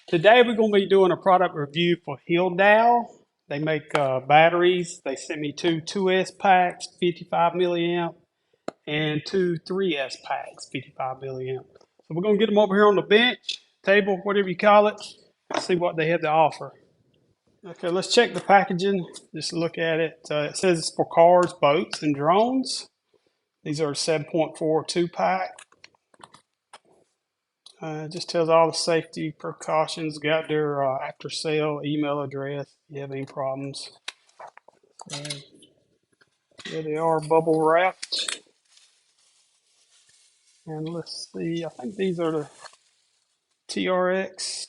Today we're going to be doing a product review for Hilldow. They make batteries. They sent me two 2S packs, 55 milliamp, and two 3S packs, 55 milliamp. So we're going to get them over here on the bench, table, whatever you call it, and see what they have to offer. Okay, let's check the packaging. Just look at it. It says it's for cars, boats, and drones. These are 7.42 pack. Just tells all the safety precautions. Got their after sale email address if you have any problems. Here they are, bubble wrapped. And let's see, I think these are the TRX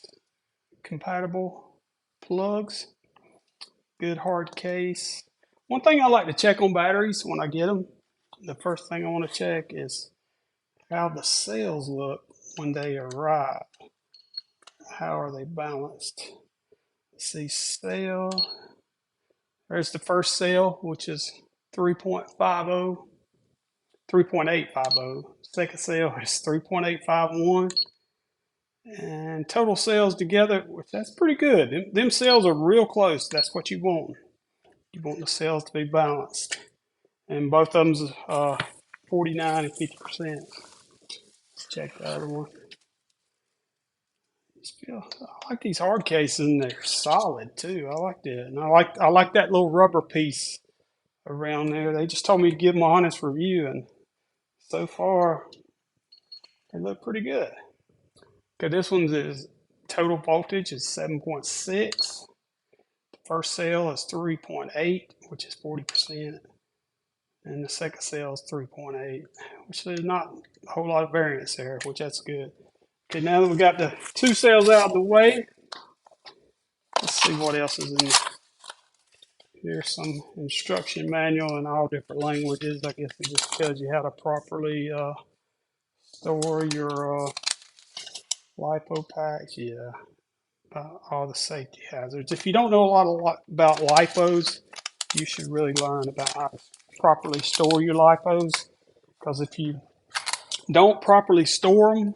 compatible plugs. Good hard case. One thing I like to check on batteries when I get them, the first thing I want to check is how the cells look when they arrive. How are they balanced? Let's see, cell. There's the first cell, which is 3.50, 3.850. Second cell is 3.851. And total cells together, which that's pretty good. Them cells are real close. That's what you want. You want the cells to be balanced. And both of them's 49 and 50%. Let's check the other one. I like these hard cases, and they're solid too. I like that, and I like that little rubber piece around there. They just told me to give them an honest review, and so far they look pretty good. Okay, this one's is total voltage is 7.6. The first cell is 3.8, which is 40%, and the second cell is 3.8, which there's not a whole lot of variance there, which that's good. Okay, now that we got the two cells out of the way, let's see what else is in there. Here's some instruction manual in all different languages. I guess it just tells you how to properly store your Lipo packs. Yeah, all the safety hazards. If you don't know a lot about Lipos, you should really learn about how to properly store your Lipos. Because if you don't properly store them,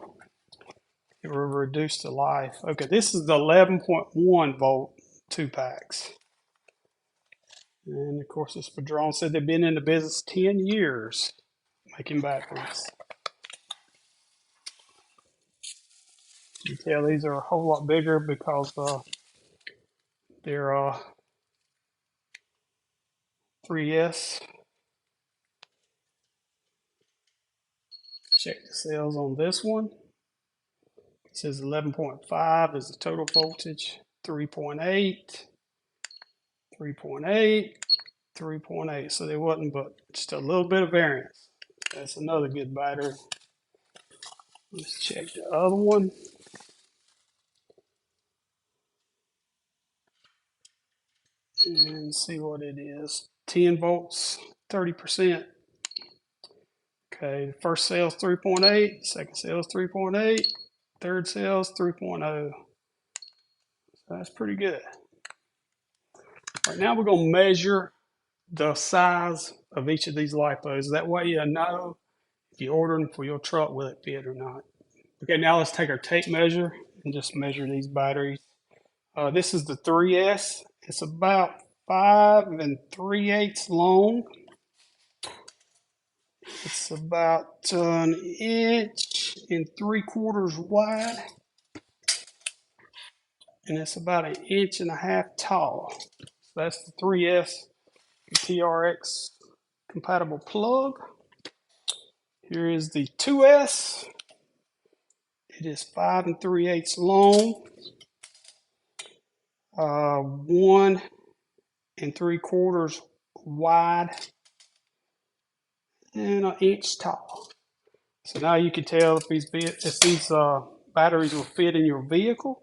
it will reduce the life. Okay, this is the 11.1 volt 2 packs. And of course, this Padron said they've been in the business 10 years making batteries. You can tell these are a whole lot bigger because they're 3S. Check the cells on this one. It says 11.5 is the total voltage, 3.8, 3.8, 3.8. So there wasn't but just a little bit of variance. That's another good battery. Let's check the other one. And see what it is. 10 volts, 30%. Okay, the first cell is 3.8, second cell is 3.8, third cell is 3.0. So that's pretty good. Right now we're going to measure the size of each of these Lipos. That way you know if you order them for your truck, will it fit or not. Okay, now let's take our tape measure and just measure these batteries. This is the 3S. It's about 5 3/8 long. It's about an 1 3/4 wide, and it's about 1.5 inches tall. So that's the 3S TRX compatible plug. Here is the 2S. It is 5 3/8 long, 1 3/4 wide, and 1 inch tall. So now you can tell if these batteries will fit in your vehicle.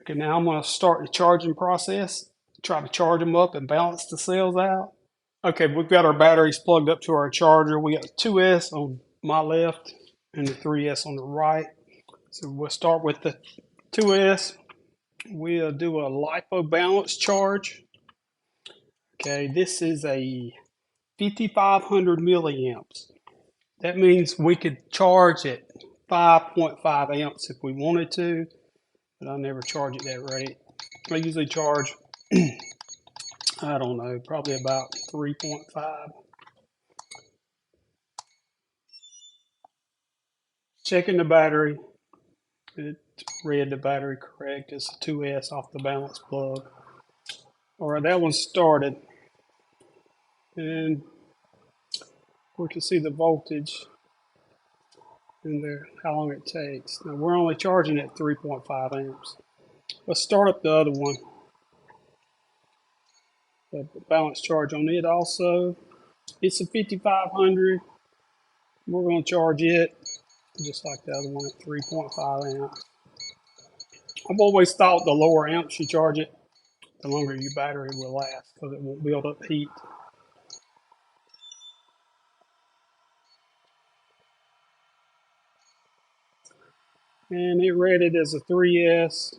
Okay, now I'm going to start the charging process. Try to charge them up and balance the cells out. Okay, we've got our batteries plugged up to our charger. We got 2S on my left and the 3S on the right. So we'll start with the 2S. We'll do a LiPo balance charge. Okay, this is a 5,500 milliamps. That means we could charge at 5.5 amps if we wanted to. but I never charge at that rate. I usually charge, I don't know, probably about 3.5. Checking the battery. It read the battery correct. It's a 2S off the balance plug. Alright, that one started. And we can see the voltage and how long it takes. Now we're only charging at 3.5 amps. Let's start up the other one. The balance charge on it also. It's a 5500. We're going to charge it just like the other one at 3.5 amps. I've always thought the lower amps you charge it, the longer your battery will last because it won't build up heat. And it read it as a 3S,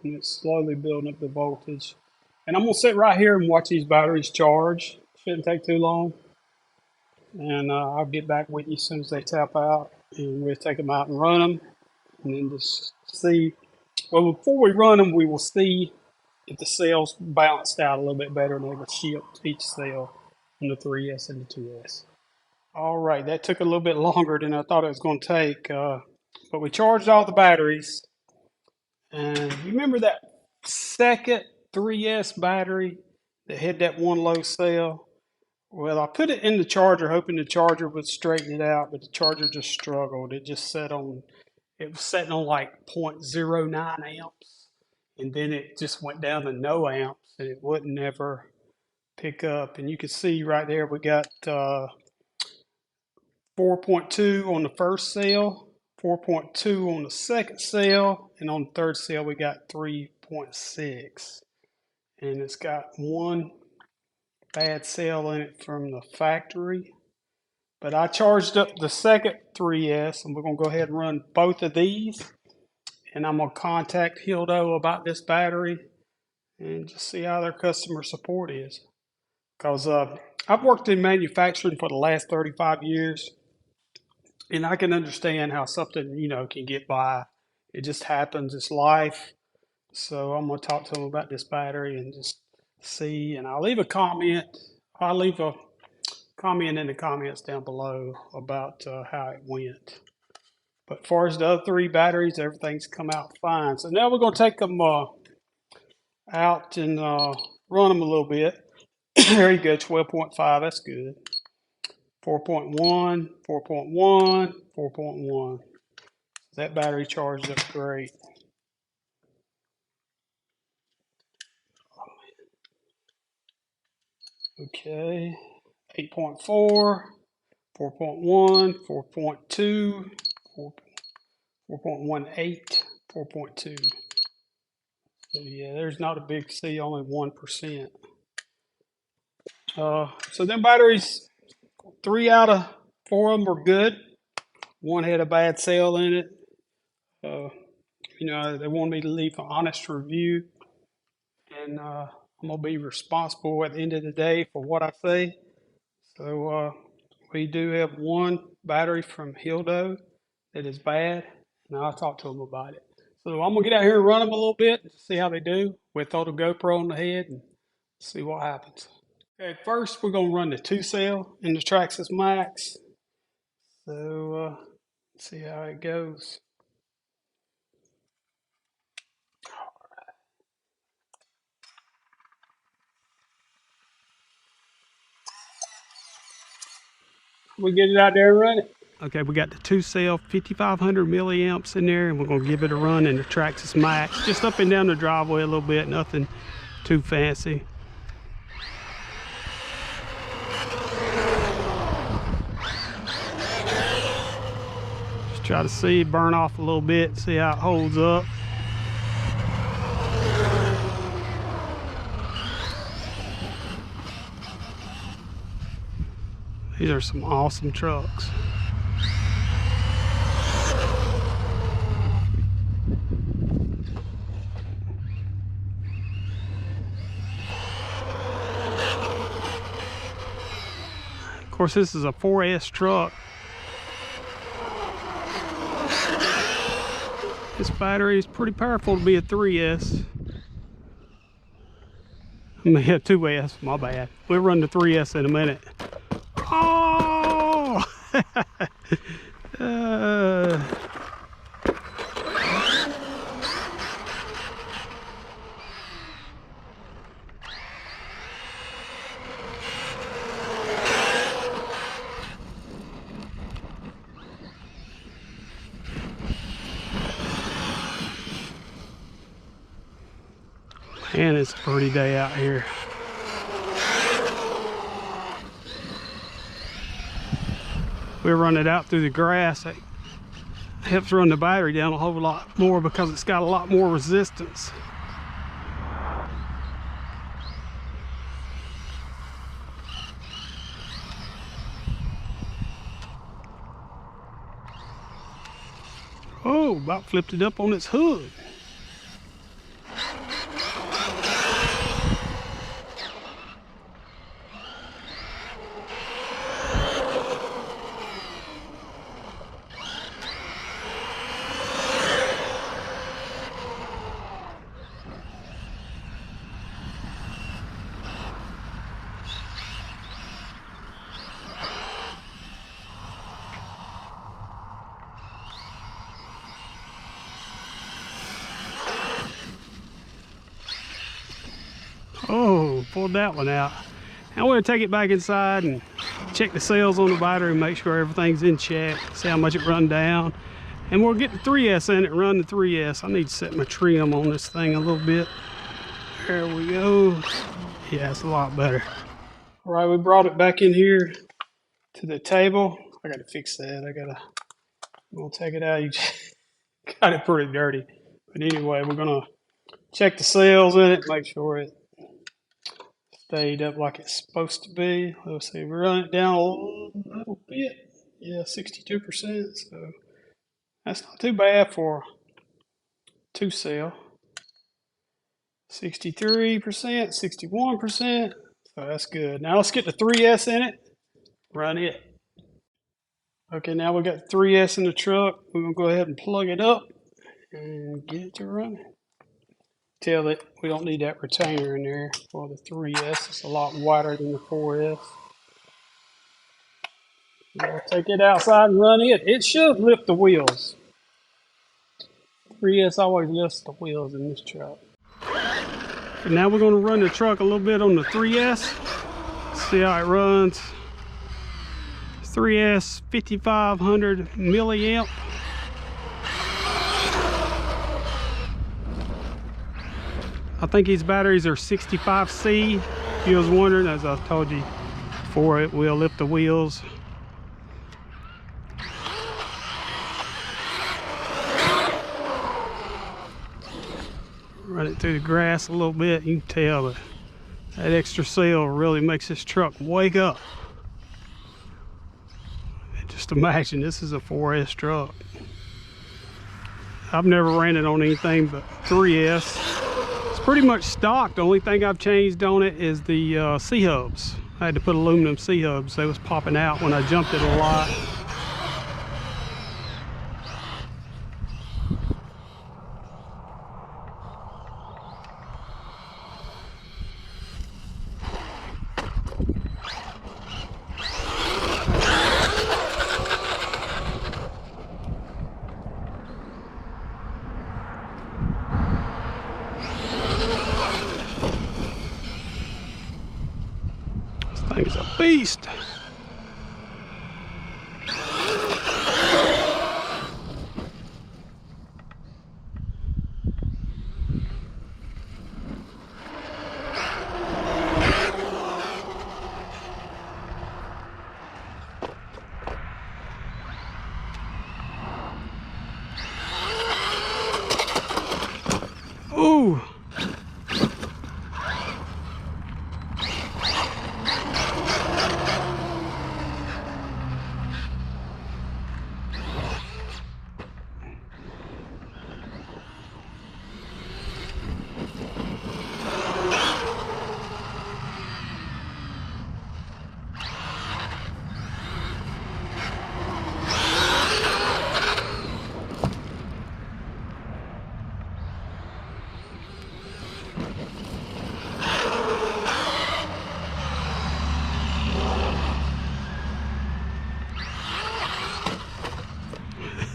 and it's slowly building up the voltage. And I'm going to sit right here and watch these batteries charge. Shouldn't take too long. And I'll get back with you as soon as they tap out. And we'll take them out and run them. And then just see. Well, before we run them, we will see if the cells balanced out a little bit better and they will shift each cell from the 3S and the 2S. All right, that took a little bit longer than I thought it was going to take. But we charged all the batteries. And you remember that second 3S battery that had that one low cell? Well, I put it in the charger hoping the charger would straighten it out, but the charger just struggled. It just set on, it was setting on like 0.09 amps, and then it just went down to no amps, and it wouldn't ever pick up. And you can see right there we got 4.2 on the first cell, 4.2 on the second cell, and on the third cell we got 3.6. And it's got one bad cell in it from the factory. But I charged up the second 3S, and we're going to go ahead and run both of these. And I'm going to contact Hilldow about this battery and just see how their customer support is. Because I've worked in manufacturing for the last 35 years. And I can understand how something, can get by. It just happens. It's life. So I'm going to talk to them about this battery and just see. And I'll leave a comment. I'll leave a comment in the comments down below about how it went. But as far as the other three batteries, everything's come out fine. So now we're going to take them out and run them a little bit. There you go, 12.5. That's good. 4.1, 4.1, 4.1. That battery charged up great. Okay, 8.4, 4.1, 4.2, 4.18, 4.2. So yeah, there's not a big C, only 1%. So them batteries, 3 out of 4 of them were good. One had a bad cell in it. They wanted me to leave an honest review, and I'm gonna be responsible at the end of the day for what I say. So we do have one battery from Hilldow that is bad, and I'll talk to them about it. So I'm gonna get out here and run them a little bit and see how they do. We'll throw the GoPro on the head and see what happens. Okay, first we're gonna run the 2-cell in the Traxas Max. So see how it goes. We get it out there and run it. Okay, we got the 2-cell 5500 milliamps in there, and we're gonna give it a run in the Traxas Max, just up and down the driveway a little bit, nothing too fancy. Just try to see it burn off a little bit, see how it holds up. These are some awesome trucks. Of course, this is a 4S truck. This battery is pretty powerful to be a 3S. I mean, a 2S, my bad. We'll run the 3S in a minute. Oh! Man, it's a pretty day out here. We run it out through the grass. It helps run the battery down a whole lot more because it's got a lot more resistance. Oh, about flipped it up on its hood. Oh, pulled that one out. Now we're gonna take it back inside and check the cells on the battery and make sure everything's in check, see how much it run down. And we'll get the 3S in it and run the 3S. I need to set my trim on this thing a little bit. There we go. Yeah, it's a lot better. All right, we brought it back in here to the table. I gotta fix that. I'm gonna take it out. You got it pretty dirty. But anyway, we're gonna check the cells in it, make sure it stayed up like it's supposed to be. Let's see, we run it down a little bit. Yeah, 62%. So that's not too bad for 2-cell. 63%, 61%. So that's good. Now let's get the 3S in it. Run it. Okay, now we got the 3S in the truck. We're gonna go ahead and plug it up and get it to running. Tell it we don't need that retainer in there for the 3S. It's a lot wider than the 4S. We'll take it outside and run it. It should lift the wheels. 3S always lifts the wheels in this truck. And now we're going to run the truck a little bit on the 3S. See how it runs. 3S 5500 milliamp. I think these batteries are 65C. If you was wondering, as I told you before, it will lift the wheels. Run it through the grass a little bit. You can tell that that extra cell really makes this truck wake up. And just imagine, this is a 4S truck. I've never ran it on anything but 3S. Pretty much stock. The only thing I've changed on it is the C-hubs. I had to put aluminum C-hubs. They was popping out when I jumped it a lot. Thing's a beast. Ooh.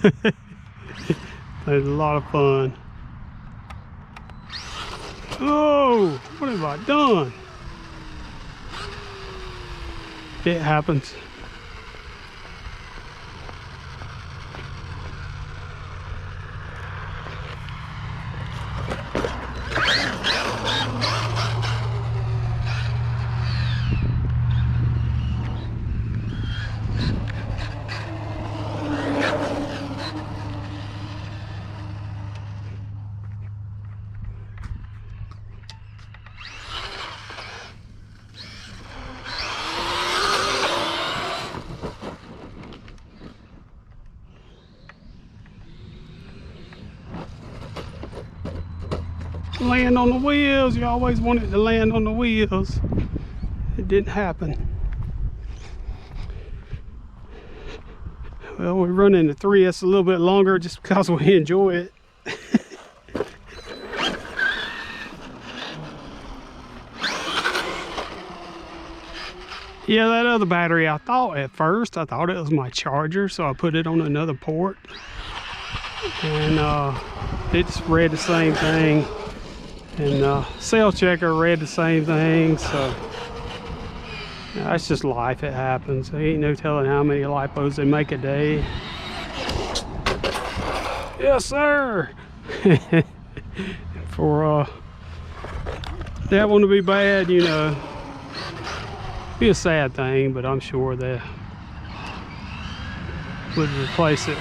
It's a lot of fun. Oh, what have I done? It happens. Land on the wheels. You always wanted to land on the wheels. It didn't happen. Well, we're running the 3S a little bit longer just because we enjoy it. Yeah, that other battery, I thought at first, I thought it was my charger, so I put it on another port. And it's read the same thing. And cell checker read the same thing, so that's just life. It happens. There ain't no telling how many lipos they make a day. Yes, sir. For that one to be bad, you know, be a sad thing, but I'm sure they would replace it.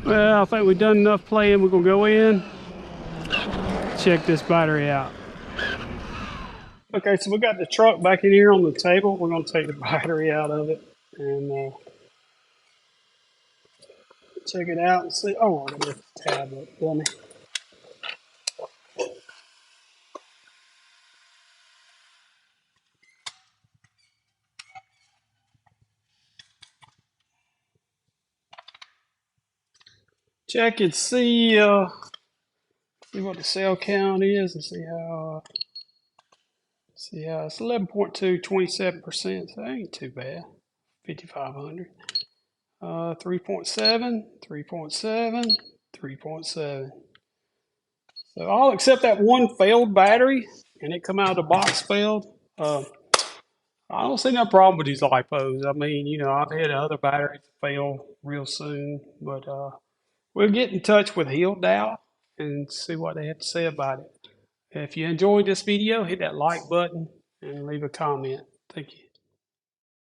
Well, I think we've done enough playing. We're gonna go in, check this battery out. Okay, so we got the truck back in here on the table. We're gonna take the battery out of it and check it out and see. Oh, I got this tablet, dummy. Check it, see what the cell count is, and see how it's 11.2, 27%. So that ain't too bad. 5,500. 3.7, 3.7, 3.7. So all except that one failed battery, and it come out of the box failed. I don't see no problem with these lipos. I mean, you know, I've had other batteries fail real soon, but we'll get in touch with Hilldow and see what they have to say about it. If you enjoyed this video, hit that like button and leave a comment. Thank you.